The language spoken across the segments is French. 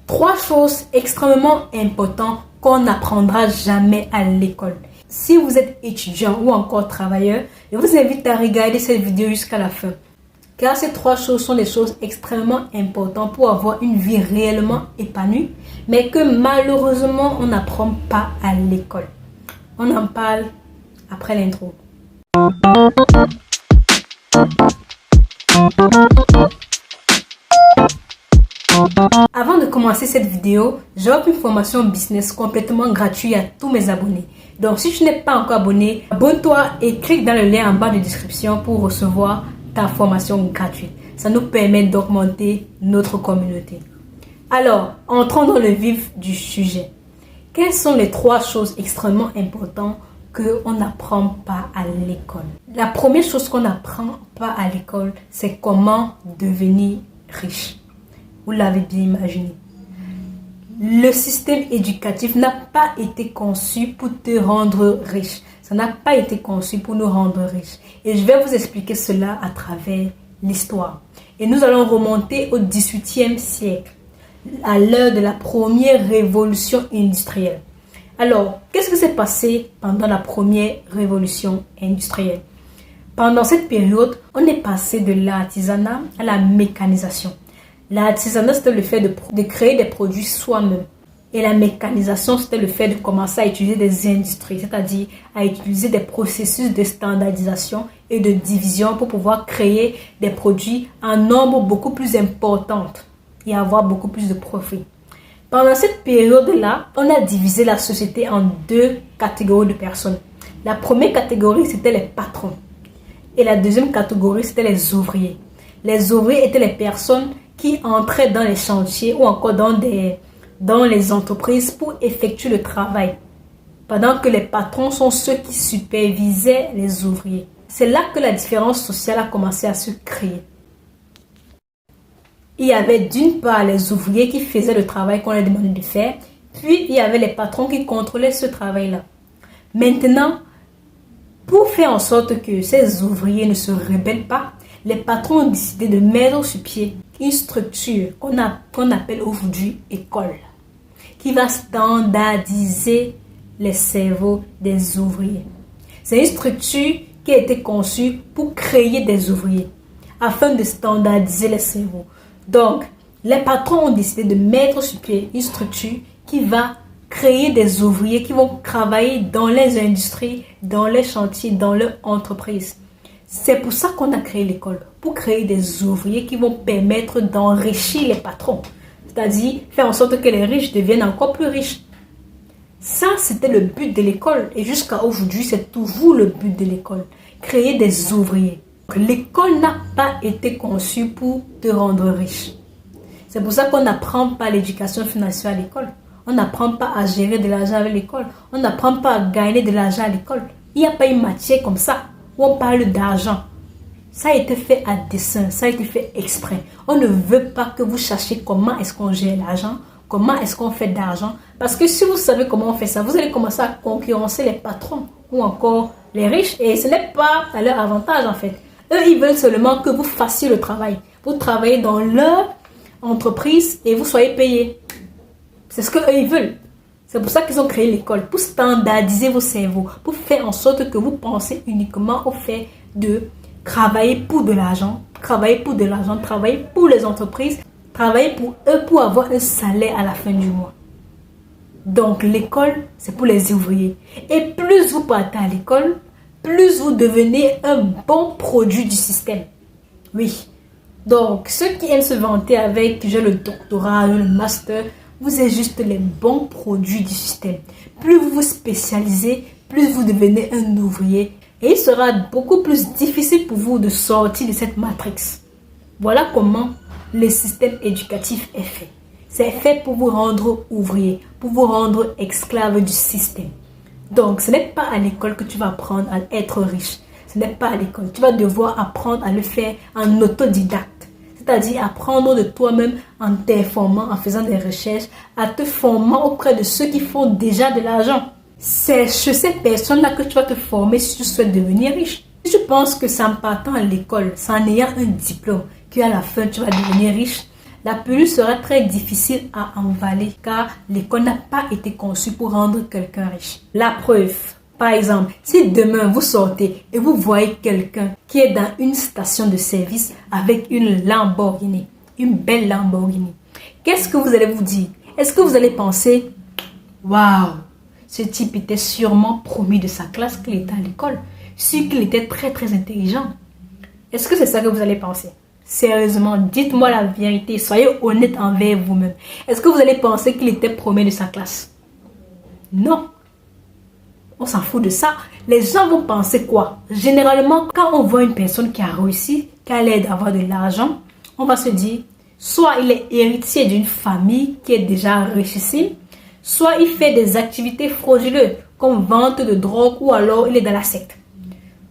3 choses extrêmement importantes qu'on n'apprendra jamais à l'école. Si vous êtes étudiant ou encore travailleur, je vous invite à regarder cette vidéo jusqu'à la fin. Car ces 3 choses sont des choses extrêmement importantes pour avoir une vie réellement épanouie, mais que malheureusement on n'apprend pas à l'école. On en parle après l'intro. Avant de commencer cette vidéo, j'offre une formation business complètement gratuite à tous mes abonnés. Donc si tu n'es pas encore abonné, abonne-toi et clique dans le lien en bas de description pour recevoir ta formation gratuite. Ça nous permet d'augmenter notre communauté. Alors, entrons dans le vif du sujet. Quelles sont les 3 choses extrêmement importantes qu'on n'apprend pas à l'école? La première chose qu'on n'apprend pas à l'école, c'est comment devenir riche. Vous l'avez bien imaginé. Le système éducatif n'a pas été conçu pour te rendre riche. Ça n'a pas été conçu pour nous rendre riches. Et je vais vous expliquer cela à travers l'histoire. Et nous allons remonter au XVIIIe siècle, à l'heure de la première révolution industrielle. Alors, qu'est-ce qui s'est passé pendant la première révolution industrielle? Pendant cette période, on est passé de l'artisanat à la mécanisation. L'artisanat, c'était le fait de créer des produits soi-même. Et la mécanisation, c'était le fait de commencer à utiliser des industries, c'est-à-dire à utiliser des processus de standardisation et de division pour pouvoir créer des produits en nombre beaucoup plus important et avoir beaucoup plus de profit. Pendant cette période-là, on a divisé la société en 2 catégories de personnes. La première catégorie, c'était les patrons. Et la deuxième catégorie, c'était les ouvriers. Les ouvriers étaient les personnes qui entraient dans les chantiers ou encore dans les entreprises pour effectuer le travail. Pendant que les patrons sont ceux qui supervisaient les ouvriers. C'est là que la différence sociale a commencé à se créer. Il y avait d'une part les ouvriers qui faisaient le travail qu'on leur demandait de faire, puis il y avait les patrons qui contrôlaient ce travail-là. Maintenant, pour faire en sorte que ces ouvriers ne se rebellent pas, les patrons ont décidé de mettre sur pied une structure qu'on appelle aujourd'hui école, qui va standardiser les cerveaux des ouvriers. C'est une structure qui a été conçue pour créer des ouvriers, afin de standardiser les cerveaux. Donc, les patrons ont décidé de mettre sur pied une structure qui va créer des ouvriers qui vont travailler dans les industries, dans les chantiers, dans leur entreprise. C'est pour ça qu'on a créé l'école, pour créer des ouvriers qui vont permettre d'enrichir les patrons. C'est-à-dire faire en sorte que les riches deviennent encore plus riches. Ça, c'était le but de l'école. Et jusqu'à aujourd'hui, c'est toujours le but de l'école. Créer des ouvriers. L'école n'a pas été conçue pour te rendre riche. C'est pour ça qu'on n'apprend pas l'éducation financière à l'école. On n'apprend pas à gérer de l'argent avec l'école. On n'apprend pas à gagner de l'argent à l'école. Il n'y a pas une matière comme ça où on parle d'argent. Ça a été fait à dessein, ça a été fait exprès. On ne veut pas que vous cherchiez comment est-ce qu'on gère l'argent, comment est-ce qu'on fait d'argent. Parce que si vous savez comment on fait ça, vous allez commencer à concurrencer les patrons ou encore les riches. Et ce n'est pas à leur avantage en fait. Eux, ils veulent seulement que vous fassiez le travail. Vous travaillez dans leur entreprise et vous soyez payé. C'est ce qu'eux, ils veulent. C'est pour ça qu'ils ont créé l'école, pour standardiser vos cerveaux, pour faire en sorte que vous pensez uniquement au fait de travailler pour de l'argent, travailler pour les entreprises, travailler pour eux pour avoir un salaire à la fin du mois. Donc l'école, c'est pour les ouvriers. Et plus vous partez à l'école, plus vous devenez un bon produit du système. Oui. Donc ceux qui aiment se vanter avec j'ai le doctorat, le master, vous êtes juste les bons produits du système. Plus vous vous spécialisez, plus vous devenez un ouvrier. Et il sera beaucoup plus difficile pour vous de sortir de cette matrix. Voilà comment le système éducatif est fait. C'est fait pour vous rendre ouvrier, pour vous rendre esclave du système. Donc, ce n'est pas à l'école que tu vas apprendre à être riche. Ce n'est pas à l'école. Tu vas devoir apprendre à le faire en autodidacte. C'est-à-dire apprendre de toi-même en t'informant, en faisant des recherches, à te formant auprès de ceux qui font déjà de l'argent. C'est chez ces personnes-là que tu vas te former si tu souhaites devenir riche. Si tu penses que c'est en partant à l'école, c'est en ayant un diplôme, qu'à la fin tu vas devenir riche, la pilule sera très difficile à avaler car l'école n'a pas été conçue pour rendre quelqu'un riche. La preuve, par exemple, si demain vous sortez et vous voyez quelqu'un qui est dans une station de service avec une Lamborghini, une belle Lamborghini, qu'est-ce que vous allez vous dire? Est-ce que vous allez penser, waouh, ce type était sûrement promu de sa classe qu'il était à l'école, sûr qu'il était très très intelligent. Est-ce que c'est ça que vous allez penser? Sérieusement, dites-moi la vérité, soyez honnête envers vous-même. Est-ce que vous allez penser qu'il était promu de sa classe? Non. On s'en fout de ça. Les gens vont penser quoi? Généralement, quand on voit une personne qui a réussi, qui a l'air d'avoir de l'argent, on va se dire, soit il est héritier d'une famille qui est déjà richissime, soit il fait des activités frauduleuses, comme vente de drogue, ou alors il est dans la secte.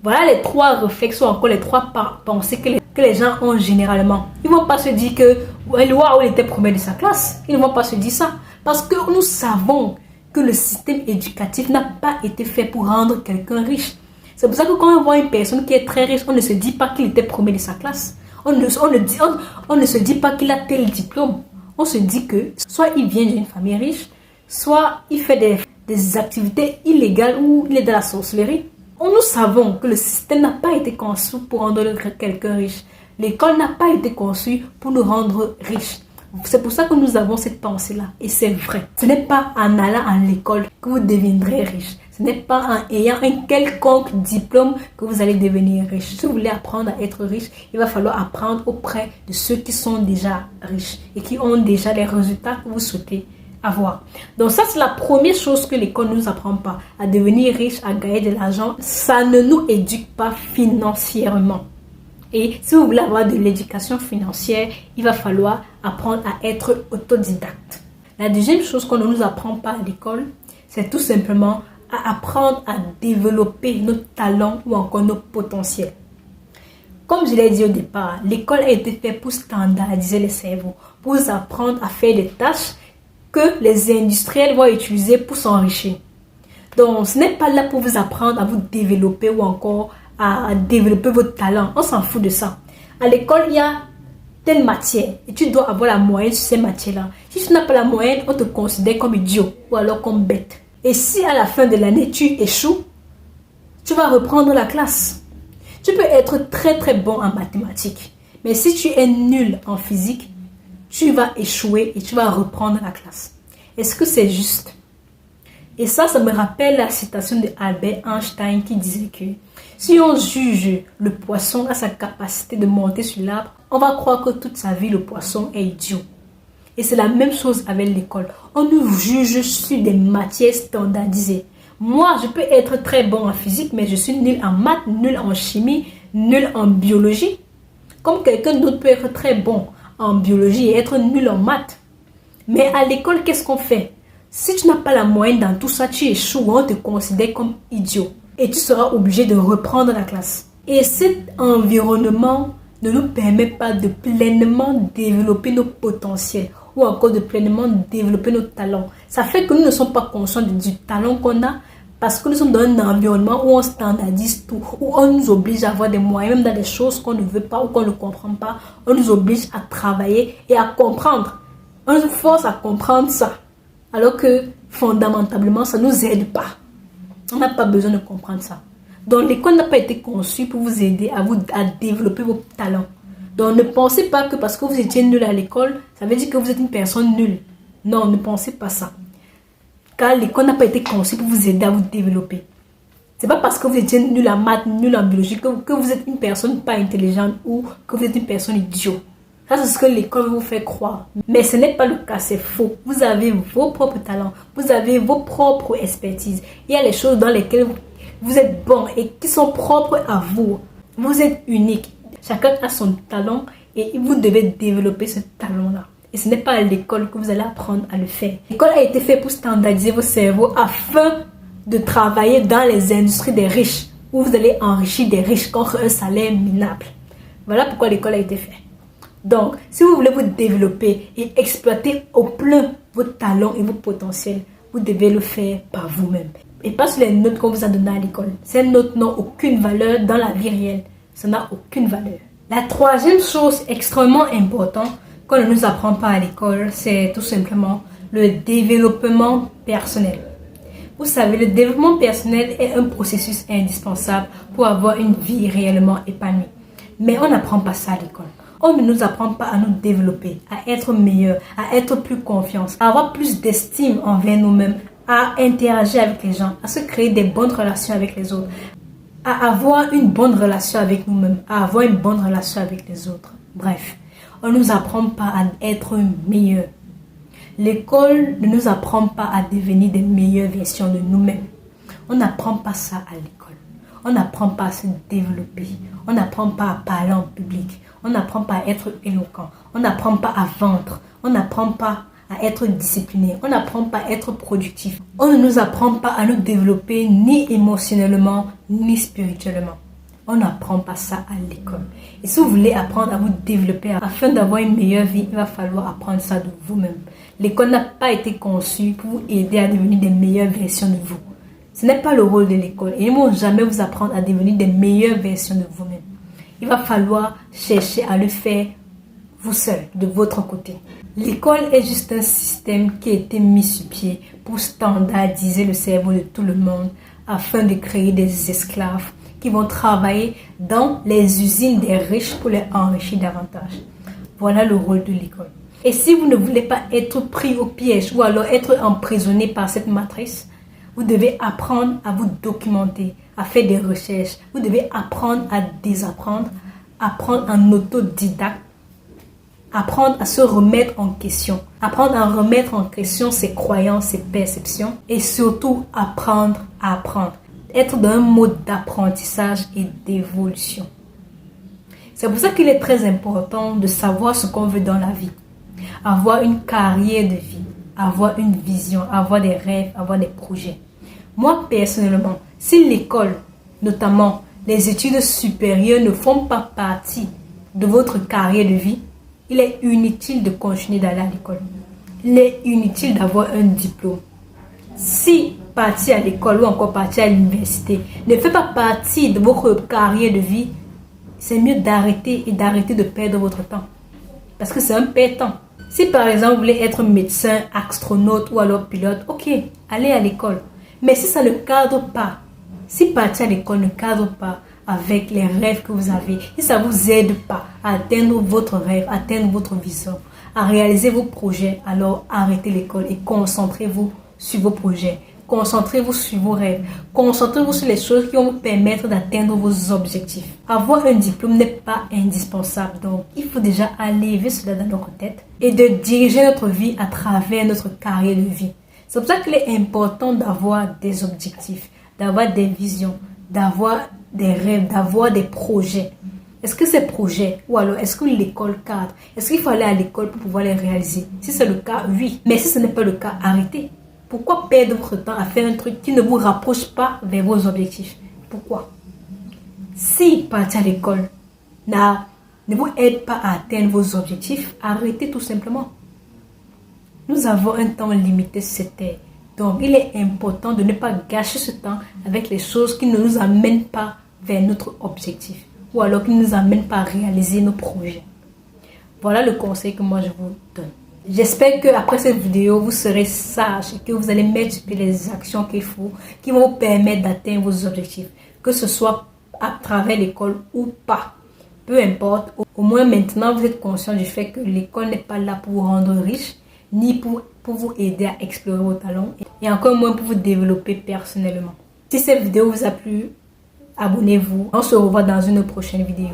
Voilà les trois réflexes ou encore les trois pensées que les gens ont généralement. Ils ne vont pas se dire que waouh, il était premier de sa classe. Ils ne vont pas se dire ça. Parce que nous savons que le système éducatif n'a pas été fait pour rendre quelqu'un riche. C'est pour ça que quand on voit une personne qui est très riche, on ne se dit pas qu'il était premier de sa classe. On ne se dit pas qu'il a tel diplôme. On se dit que soit il vient d'une famille riche, soit il fait des activités illégales ou il est de la sorcellerie. Nous savons que le système n'a pas été conçu pour rendre quelqu'un riche. L'école n'a pas été conçue pour nous rendre riches. C'est pour ça que nous avons cette pensée-là. Et c'est vrai. Ce n'est pas en allant à l'école que vous deviendrez riche. Ce n'est pas en ayant un quelconque diplôme que vous allez devenir riche. Si vous voulez apprendre à être riche, il va falloir apprendre auprès de ceux qui sont déjà riches et qui ont déjà les résultats que vous souhaitez avoir. Donc ça, c'est la première chose que l'école ne nous apprend pas. À devenir riche, à gagner de l'argent, ça ne nous éduque pas financièrement. Et si vous voulez avoir de l'éducation financière, il va falloir apprendre à être autodidacte. La deuxième chose qu'on ne nous apprend pas à l'école, c'est tout simplement à apprendre à développer nos talents ou encore nos potentiels. Comme je l'ai dit au départ, l'école a été faite pour standardiser les cerveaux, pour vous apprendre à faire des tâches que les industriels vont utiliser pour s'enrichir. Donc, ce n'est pas là pour vous apprendre à vous développer ou encore à développer votre talent. On s'en fout de ça. À l'école, il y a telle matière et tu dois avoir la moyenne sur ces matières-là. Si tu n'as pas la moyenne, on te considère comme idiot ou alors comme bête. Et si à la fin de l'année, tu échoues, tu vas reprendre la classe. Tu peux être très très bon en mathématiques, mais si tu es nul en physique, tu vas échouer et tu vas reprendre la classe. Est-ce que c'est juste? Et ça me rappelle la citation de Albert Einstein qui disait que si on juge le poisson à sa capacité de monter sur l'arbre, on va croire que toute sa vie, le poisson est idiot. Et c'est la même chose avec l'école. On nous juge sur des matières standardisées. Moi, je peux être très bon en physique, mais je suis nul en maths, nul en chimie, nul en biologie. Comme quelqu'un d'autre peut être très bon en biologie et être nul en maths. Mais à l'école, qu'est-ce qu'on fait? Si tu n'as pas la moyenne dans tout ça, tu échoues, on te considère comme idiot. Et tu seras obligé de reprendre la classe. Et cet environnement ne nous permet pas de pleinement développer nos potentiels ou encore de pleinement développer nos talents. Ça fait que nous ne sommes pas conscients du talent qu'on a parce que nous sommes dans un environnement où on standardise tout, où on nous oblige à avoir des moyens, même dans des choses qu'on ne veut pas ou qu'on ne comprend pas. On nous oblige à travailler et à comprendre. On nous force à comprendre ça. Alors que fondamentalement, ça ne nous aide pas. On n'a pas besoin de comprendre ça. Donc l'école n'a pas été conçue pour vous aider à développer vos talents. Donc ne pensez pas que parce que vous étiez nul à l'école, ça veut dire que vous êtes une personne nulle. Non, ne pensez pas ça. Car l'école n'a pas été conçue pour vous aider à vous développer. C'est pas parce que vous étiez nul en maths, nul en biologie que vous êtes une personne pas intelligente ou que vous êtes une personne idiote. Ça, c'est ce que l'école vous fait croire. Mais ce n'est pas le cas, c'est faux. Vous avez vos propres talents, vous avez vos propres expertises. Il y a les choses dans lesquelles vous êtes bon et qui sont propres à vous. Vous êtes unique. Chacun a son talent et vous devez développer ce talent-là. Et ce n'est pas à l'école que vous allez apprendre à le faire. L'école a été faite pour standardiser vos cerveaux afin de travailler dans les industries des riches, où vous allez enrichir des riches contre un salaire minable. Voilà pourquoi l'école a été faite. Donc, si vous voulez vous développer et exploiter au plein vos talents et vos potentiels, vous devez le faire par vous-même. Et pas sur les notes qu'on vous a données à l'école. Ces notes n'ont aucune valeur dans la vie réelle. Ça n'a aucune valeur. La troisième chose extrêmement importante qu'on ne nous apprend pas à l'école, c'est tout simplement le développement personnel. Vous savez, le développement personnel est un processus indispensable pour avoir une vie réellement épanouie. Mais on n'apprend pas ça à l'école. On ne nous apprend pas à nous développer, à être meilleur, à être plus confiants, à avoir plus d'estime envers nous-mêmes, à interagir avec les gens, à se créer des bonnes relations avec les autres, à avoir une bonne relation avec nous-mêmes, à avoir une bonne relation avec les autres. Bref, on ne nous apprend pas à être meilleur. L'école ne nous apprend pas à devenir des meilleures versions de nous-mêmes. On n'apprend pas ça à l'école. On n'apprend pas à se développer. On n'apprend pas à parler en public. On n'apprend pas à être éloquent. On n'apprend pas à vendre. On n'apprend pas à être discipliné. On n'apprend pas à être productif. On ne nous apprend pas à nous développer ni émotionnellement ni spirituellement. On n'apprend pas ça à l'école. Et si vous voulez apprendre à vous développer afin d'avoir une meilleure vie, il va falloir apprendre ça de vous-même. L'école n'a pas été conçue pour vous aider à devenir des meilleures versions de vous. Ce n'est pas le rôle de l'école. Et ils ne vont jamais vous apprendre à devenir des meilleures versions de vous-même. Il va falloir chercher à le faire vous seul, de votre côté. L'école est juste un système qui a été mis sur pied pour standardiser le cerveau de tout le monde afin de créer des esclaves qui vont travailler dans les usines des riches pour les enrichir davantage. Voilà le rôle de l'école. Et si vous ne voulez pas être pris au piège ou alors être emprisonné par cette matrice, vous devez apprendre à vous documenter, à faire des recherches. Vous devez apprendre à désapprendre, apprendre en autodidacte, apprendre à se remettre en question, apprendre à remettre en question ses croyances, ses perceptions et surtout apprendre à apprendre. Être dans un mode d'apprentissage et d'évolution. C'est pour ça qu'il est très important de savoir ce qu'on veut dans la vie. Avoir une carrière de vie, avoir une vision, avoir des rêves, avoir des projets. Moi, personnellement, si l'école, notamment les études supérieures, ne font pas partie de votre carrière de vie, il est inutile de continuer d'aller à l'école. Il est inutile d'avoir un diplôme. Si partir à l'école ou encore partir à l'université ne fait pas partie de votre carrière de vie, c'est mieux d'arrêter et d'arrêter de perdre votre temps. Parce que c'est un perd-temps. Si par exemple vous voulez être médecin, astronaute ou alors pilote, ok, allez à l'école. Mais si ça ne cadre pas, si partir à l'école ne cadre pas avec les rêves que vous avez, si ça ne vous aide pas à atteindre votre rêve, à atteindre votre vision, à réaliser vos projets, alors arrêtez l'école et concentrez-vous sur vos projets. Concentrez-vous sur vos rêves. Concentrez-vous sur les choses qui vont vous permettre d'atteindre vos objectifs. Avoir un diplôme n'est pas indispensable. Donc, il faut déjà enlever cela dans notre tête et de diriger notre vie à travers notre carrière de vie. C'est pour ça qu'il est important d'avoir des objectifs, d'avoir des visions, d'avoir des rêves, d'avoir des projets. Est-ce que ces projets, ou alors est-ce que l'école cadre, est-ce qu'il faut aller à l'école pour pouvoir les réaliser? Si c'est le cas, oui. Mais si ce n'est pas le cas, arrêtez. Pourquoi perdre votre temps à faire un truc qui ne vous rapproche pas vers vos objectifs? Pourquoi? Si partir à l'école ne vous aide pas à atteindre vos objectifs, arrêtez tout simplement. Nous avons un temps limité sur cette terre. Donc, il est important de ne pas gâcher ce temps avec les choses qui ne nous amènent pas vers notre objectif ou alors qui ne nous amènent pas à réaliser nos projets. Voilà le conseil que moi je vous donne. J'espère qu'après cette vidéo, vous serez sage et que vous allez mettre sur pied les actions qu'il faut, qui vont vous permettre d'atteindre vos objectifs, que ce soit à travers l'école ou pas. Peu importe, au moins maintenant, vous êtes conscient du fait que l'école n'est pas là pour vous rendre riche, ni pour vous aider à explorer vos talents, et encore moins pour vous développer personnellement. Si cette vidéo vous a plu, abonnez-vous. On se revoit dans une prochaine vidéo.